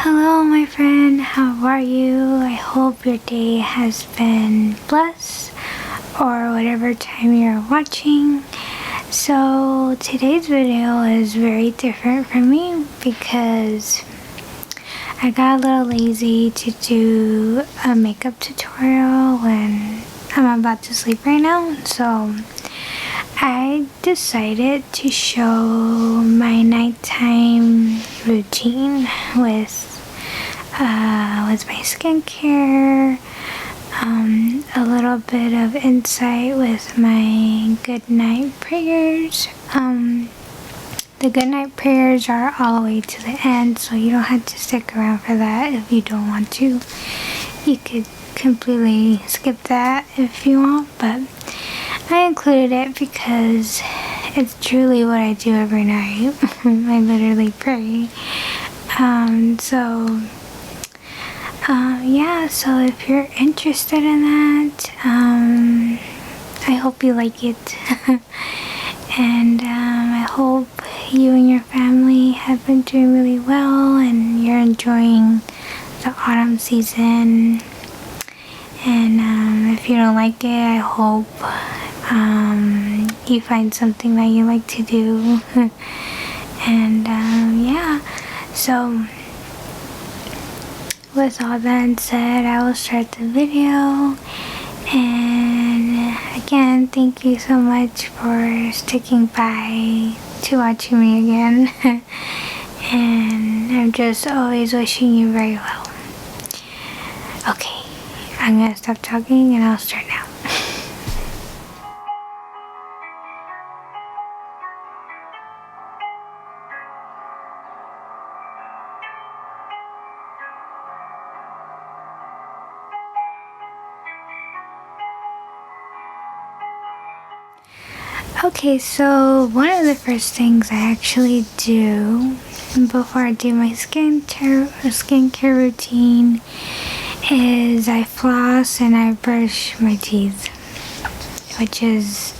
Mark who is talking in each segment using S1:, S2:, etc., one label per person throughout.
S1: Hello my friend, how are you? I hope your day has been blessed or whatever time you're watching. So today's video is very different for me because I got a little lazy to do a makeup tutorial when I'm about to sleep right now. So I decided to show my nighttime routine with my skincare, a little bit of insight with my good night prayers. The good night prayers are all the way to the end, so you don't have to stick around for that if you don't want to. You could completely skip that if you want, but I included it because it's truly what I do every night. I literally pray. Yeah, so if you're interested in that, I hope you like it. And I hope you and your family have been doing really well and you're enjoying the autumn season. And if you don't like it, I hope you find something that you like to do. And yeah, so with all that said, I will start the video. And again, thank you so much for sticking by to watching me again. And I'm just always wishing you very well. Okay, I'm gonna stop talking and I'll start now. Okay, so one of the first things I actually do before I do my skincare routine is I floss and I brush my teeth, which is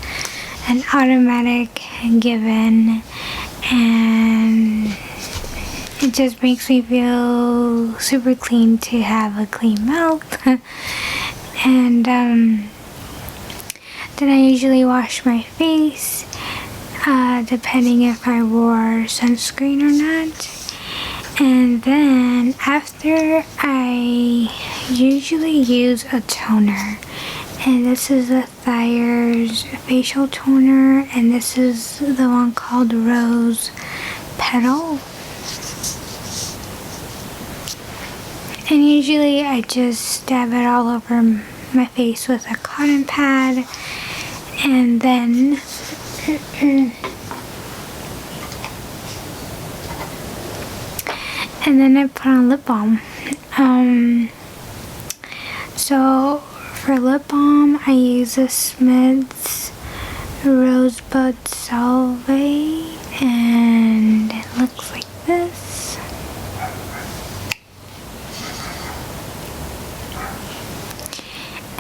S1: an automatic given, and it just makes me feel super clean to have a clean mouth. And then I usually wash my face, depending if I wore sunscreen or not. And then after, I usually use a toner. And this is a Thyre's facial toner, and this is the one called Rose Petal. And usually I just dab it all over my face with a cotton pad, and then I put on lip balm. So for lip balm, I use a Smith's Rosebud Salve, and it looks like this.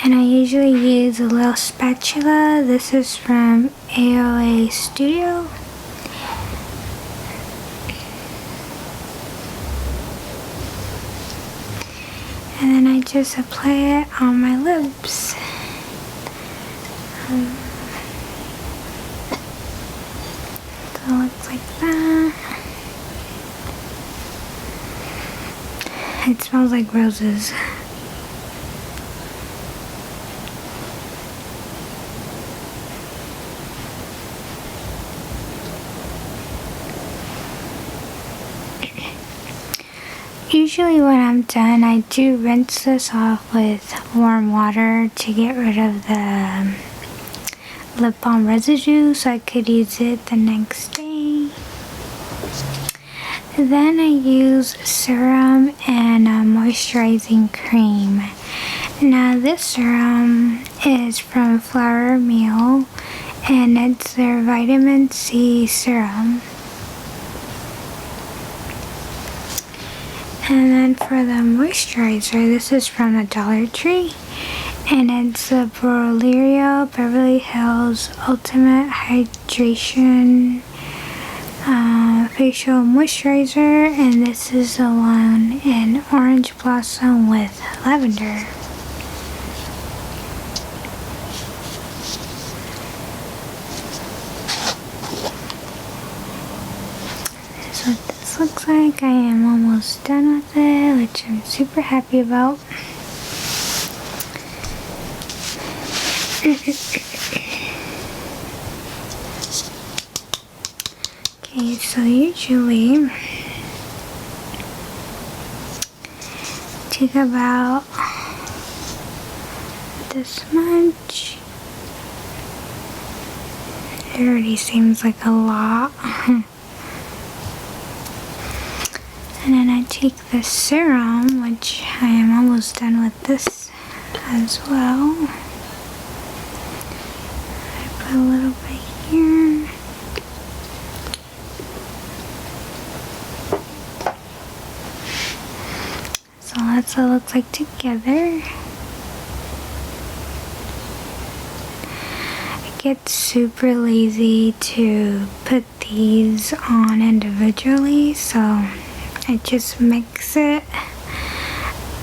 S1: And I usually use a little spatula. This is from AOA Studio. And then I just apply it on my lips. So it looks like that. It smells like roses. Usually when I'm done, I do rinse this off with warm water to get rid of the lip balm residue so I could use it the next day. Then I use serum and a moisturizing cream. Now this serum is from Flower Meal, and it's their vitamin C serum. And then for the moisturizer, this is from the Dollar Tree, and it's the L'Oreal Beverly Hills Ultimate Hydration facial moisturizer, and this is the one in Orange Blossom with lavender. This is what this looks like. I am almost done with it, which I'm super happy about. Okay, so usually take about this much. It already seems like a lot. And then I take the serum, which I am almost done with this as well. I put a little bit here. So that's what it looks like together. I get super lazy to put these on individually, so I just mix it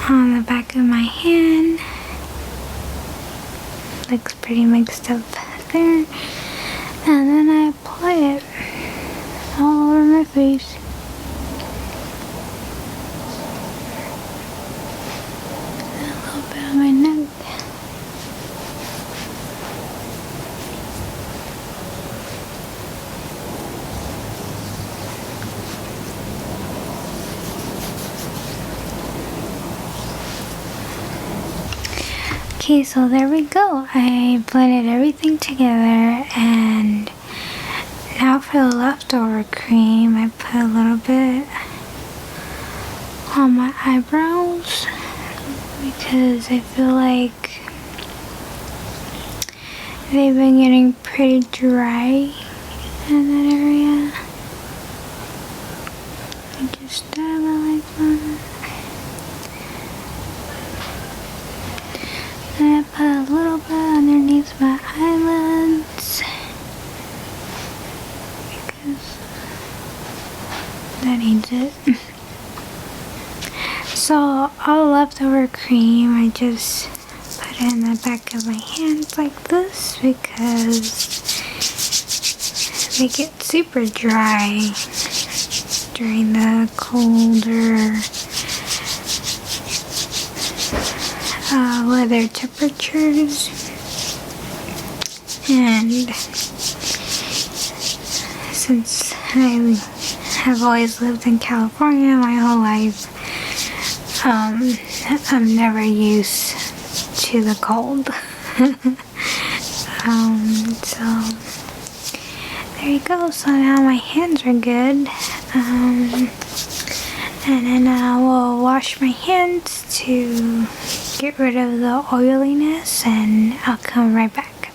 S1: on the back of my hand. Looks pretty mixed up there. And then I apply it all over my face. A little bit on my neck. Okay, so there we go. I blended everything together, and now for the leftover cream, I put a little bit on my eyebrows because I feel like they've been getting pretty dry in that area. I just dab it like that. And I put a little bit underneath my eyelids because that needs it. So all leftover cream, I just put it in the back of my hands like this because they get super dry during the colder weather temperatures. And since I have always lived in California my whole life, I'm never used to the cold. So there you go. So now my hands are good. And then I will wash my hands to get rid of the oiliness, and I'll come right back.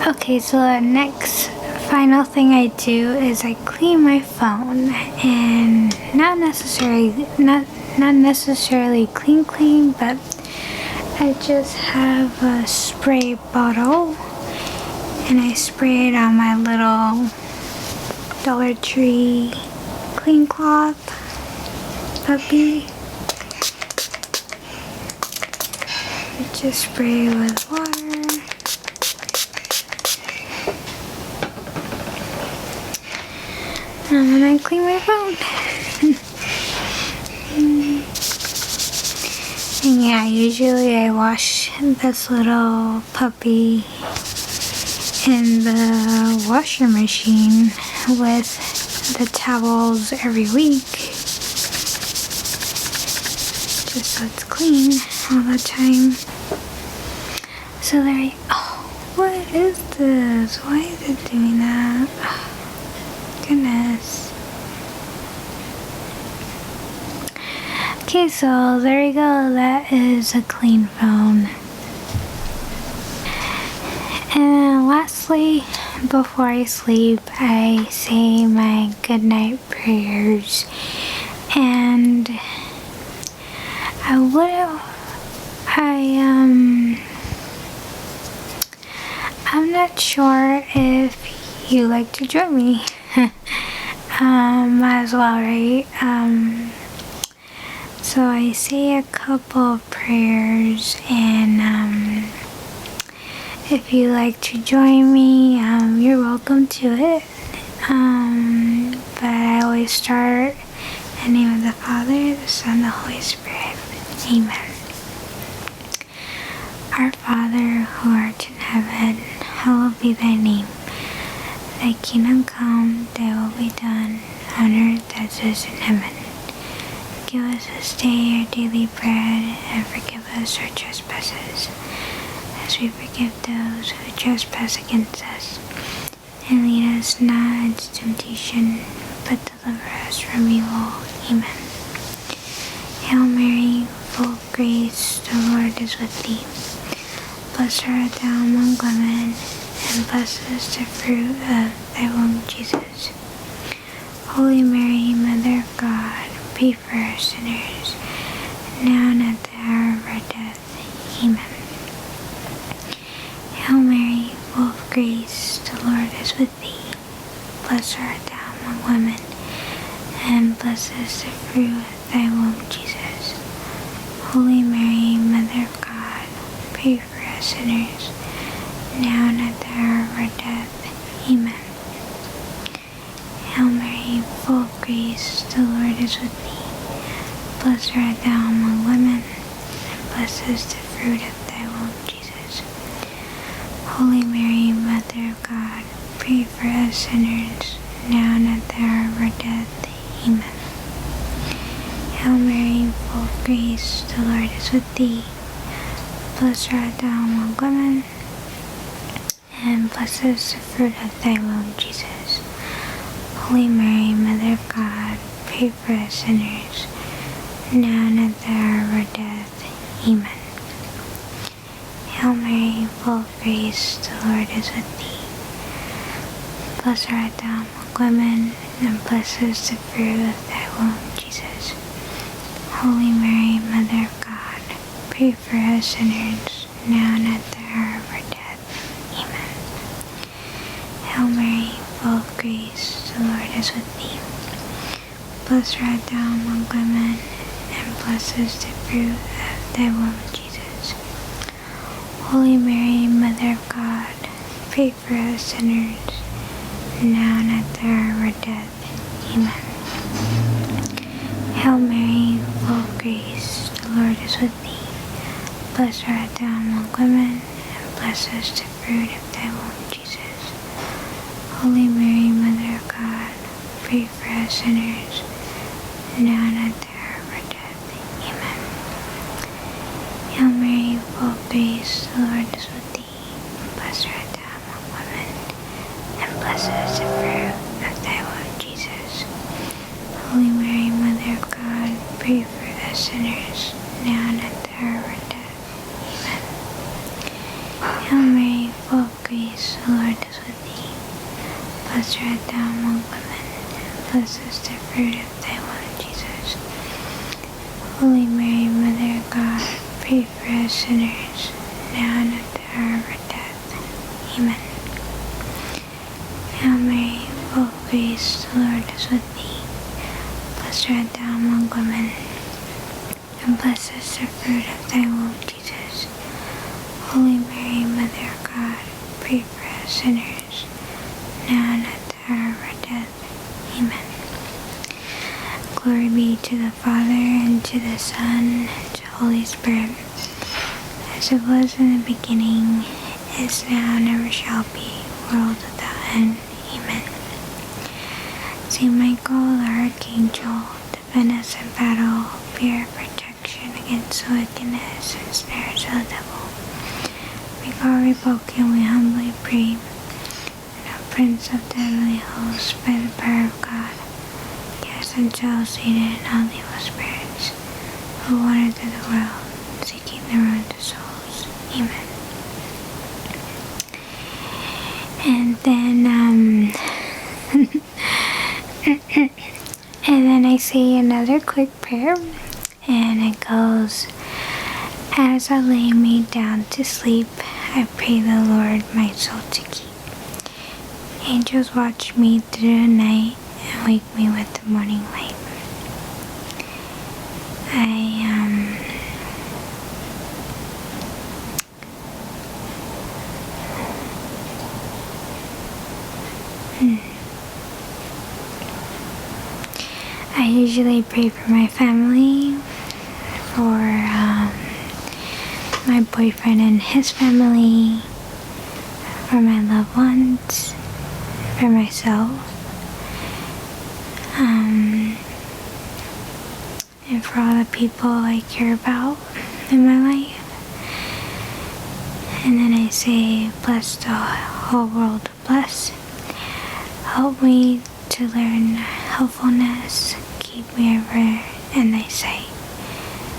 S1: Okay, so the next final thing I do is I clean my phone, and not necessarily clean, but I just have a spray bottle, and I spray it on my little Dollar Tree clean cloth puppy. I just spray it with water. And then I clean my phone. And yeah, usually I wash this little puppy in the washer machine with the towels every week, just so it's clean all the time. So there you go. Oh, what is this? Why is it doing that? Oh, goodness. Okay, so there you go. That is a clean phone. And lastly, before I sleep, I say my goodnight prayers. And I'm not sure if you like to join me. Might as well, right? So I say a couple of prayers, and if you like to join me, you're welcome to it. But I always start in the name of the Father, the Son, the Holy Spirit. Amen. Our Father, who art in heaven, hallowed be thy name. Thy kingdom come, thy will be done, on earth as it is in heaven. Give us this day our daily bread, and forgive us our trespasses, as we forgive those who trespass against us. And lead us not into temptation, but deliver us from evil. Amen. Hail Mary, full of grace, the Lord is with thee. Blessed art thou among women, and blessed is the fruit of thy womb, Jesus. Holy Mary, Mother of God, pray for us sinners, now and at the hour of our death. Amen. Hail Mary, full of grace, the Lord is with thee. Blessed art thou among women, and blessed is the fruit of thy womb, Jesus. Holy Mary, Mother of God, pray for us sinners, now and at the hour of our death. Amen. Hail Mary, full of grace, the Lord is with thee. Blessed art thou among women, and blessed is the fruit of thy womb, Jesus. Holy Mary, Mother of God, pray for us sinners, now and at the hour of our death. Amen. Hail Mary, full of grace, the Lord is with thee. Blessed art thou among women, and blessed is the fruit of thy womb, Jesus. Holy Mary, Mother of God, pray for us sinners, now and at the hour of our death. Amen. Hail Mary, full of grace, the Lord is with thee. Blessed art thou among women, and blessed is the fruit of thy womb, Jesus. Holy Mary, Mother of God, pray for us sinners, now and at the hour of our death. Amen. Hail Mary, full of grace, the Lord is with thee. Blessed art thou among women, and blessed is the fruit of thy womb, Jesus. Holy Mary, Mother of God, pray for us sinners, now and at the hour of our death. Amen. Hail Mary, full of grace, the Lord is with thee. Blessed art thou among women, and blessed is the fruit of thy womb, Jesus. Holy Mary, Mother of God, pray for us sinners, now and at the hour of our death. Amen. Hail Mary, full of grace, the Lord is with thee. Blessed art thou among women, and blessed is the fruit of thy womb, Jesus. Holy Mary, Mother of God, pray for us sinners, now and at the hour of our death. Amen. Hail Mary, full of grace, the Lord is with thee. Blessed art thou among women, and blessed is the fruit of thy womb, Jesus. Holy Mary, Mother of God, pray for us sinners, now and at the hour of our death. Amen. Hail Mary, full of grace, the Lord is with thee. Blessed art thou among women, and blessed is the fruit of thy womb, Jesus. Holy Mary, Mother of God, pray for us sinners, now and at the hour of our death. Amen. Glory be to the Father, and to the Son, and to the Holy Spirit, as it was in the beginning, is now, and ever shall be, world without end. Amen. Saint Michael, the Archangel, defend us in battle, be our protection against the wickedness and snares of the devil. May God rebuke him, we humbly pray. And O Prince of the heavenly host, by the power of God, cast into Satan and all evil spirits who wander through the world, seeking the ruin of souls. Amen. And then, and then I say another quick prayer, and it goes, as I lay me down to sleep, I pray the Lord my soul to keep. angels watch me through the night and wake me with the morning light. I usually pray for my family, for my boyfriend and his family, for my loved ones, for myself, and for all the people I care about in my life. And then I say, bless the whole world, bless. Help me to learn helpfulness, keep me ever in thy sight.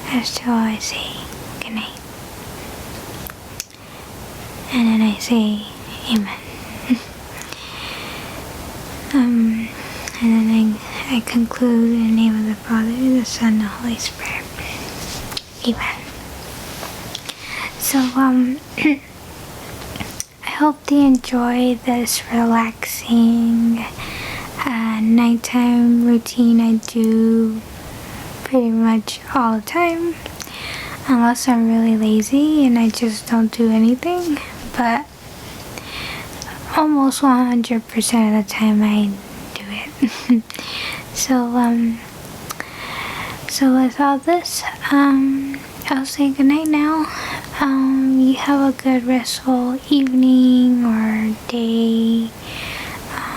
S1: As to all I say, good night. And then I say, amen. And then I conclude in the name of the Father, the Son, and the Holy Spirit. Amen. So, I hope they enjoy this relaxing nighttime routine I do pretty much all the time, unless I'm really lazy and I just don't do anything, but almost 100% of the time I do it. So with all this, I'll say goodnight now. You have a good restful evening or day,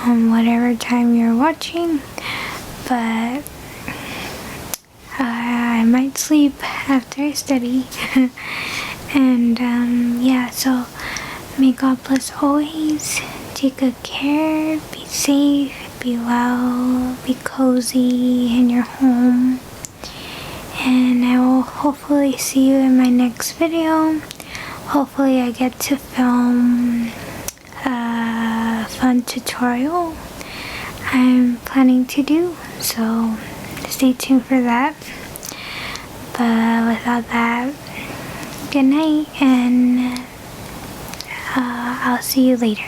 S1: whatever time you're watching, but I might sleep after I study. And yeah, so may God bless always. Take good care, be safe, be well, be cozy in your home. And I will hopefully see you in my next video. Hopefully I get to film a fun tutorial I'm planning to do, so stay tuned for that. But without that, good night, and I'll see you later.